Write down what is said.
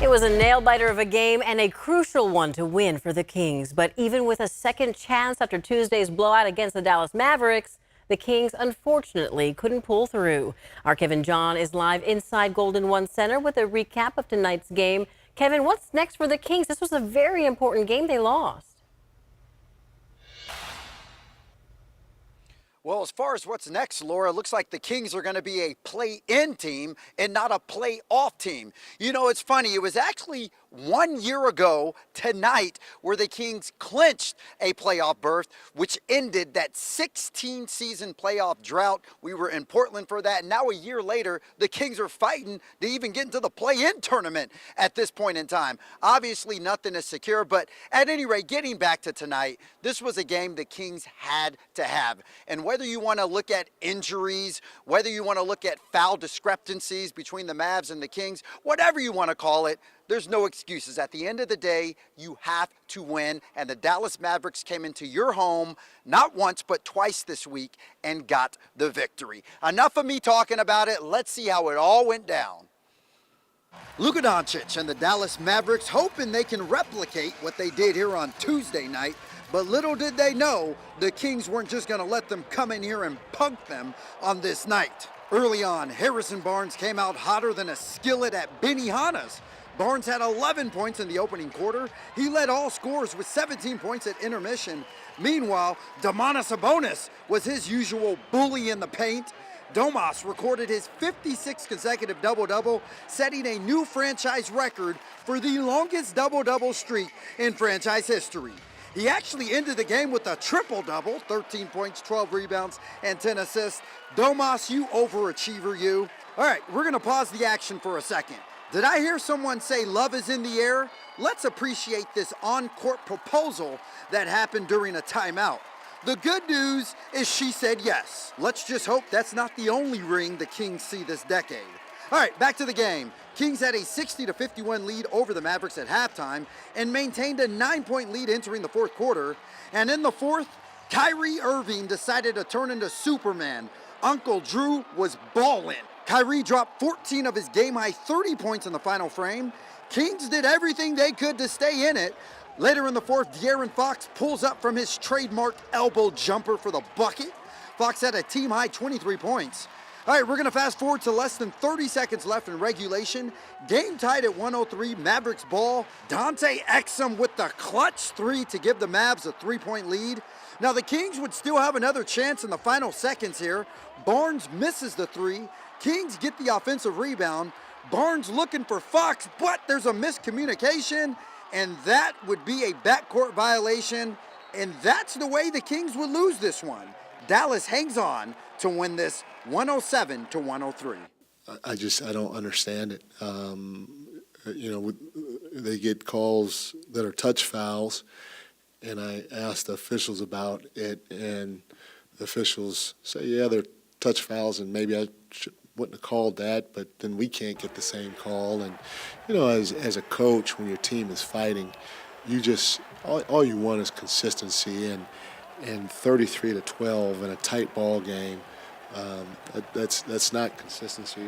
It was a nail-biter of a game and a crucial one to win for the Kings. But even with a second chance after Tuesday's blowout against the Dallas Mavericks, the Kings unfortunately couldn't pull through. Our Kevin John is live inside Golden One Center with a recap of tonight's game. Kevin, what's next for the Kings? This was a very important game they lost. Well, as far as what's next, Laura, it looks like the Kings are going to be a play-in team and not a play-off team. You know, it's funny. It was actually 1 year ago tonight where the Kings clinched a playoff berth, which ended that 16-season playoff drought. We were in Portland for that. And now a year later, the Kings are fighting to even get into the play-in tournament at this point in time. Obviously, nothing is secure. But at any rate, getting back to tonight, this was a game the Kings had to have. And whether you want to look at injuries, whether you want to look at foul discrepancies between the Mavs and the Kings, whatever you want to call it, there's no excuses. At the end of the day, you have to win. And the Dallas Mavericks came into your home not once but twice this week and got the victory. Enough of me talking about it. Let's see how it all went down. Luka Doncic and the Dallas Mavericks hoping they can replicate what they did here on Tuesday night. But little did they know, the Kings weren't just going to let them come in here and punk them on this night. Early on, Harrison Barnes came out hotter than a skillet at Benihana's. Barnes had 11 points in the opening quarter. He led all scorers with 17 points at intermission. Meanwhile, Domantas Sabonis was his usual bully in the paint. Domas recorded his 56th consecutive double-double, setting a new franchise record for the longest double-double streak in franchise history. He actually ended the game with a triple-double, 13 points, 12 rebounds, and 10 assists. Domas, you overachiever, you. All right, we're going to pause the action for a second. Did I hear someone say love is in the air? Let's appreciate this on-court proposal that happened during a timeout. The good news is she said yes. Let's just hope that's not the only ring the Kings see this decade. All right, back to the game. Kings had a 60-51 lead over the Mavericks at halftime and maintained a 9-point lead entering the fourth quarter. And in the fourth, Kyrie Irving decided to turn into Superman. Uncle Drew was ballin'. Kyrie dropped 14 of his game-high 30 points in the final frame. Kings did everything they could to stay in it. Later in the fourth, De'Aaron Fox pulls up from his trademark elbow jumper for the bucket. Fox had a team-high 23 points. All right, we're going to fast forward to less than 30 seconds left in regulation. Game tied at 103, Mavericks ball. Dante Exum with the clutch three to give the Mavs a 3-point lead. Now, the Kings would still have another chance in the final seconds here. Barnes misses the three. Kings get the offensive rebound. Barnes looking for Fox, but there's a miscommunication, and that would be a backcourt violation, and that's the way the Kings would lose this one. Dallas hangs on to win this 107-103. I don't understand it. They get calls that are touch fouls, and I asked the officials about it, and the officials say, yeah, they're touch fouls, and maybe I wouldn't have called that, but then we can't get the same call. And, as a coach, when your team is fighting, you just all you want is consistency, and 33-12 in a tight ball game. That's not consistency.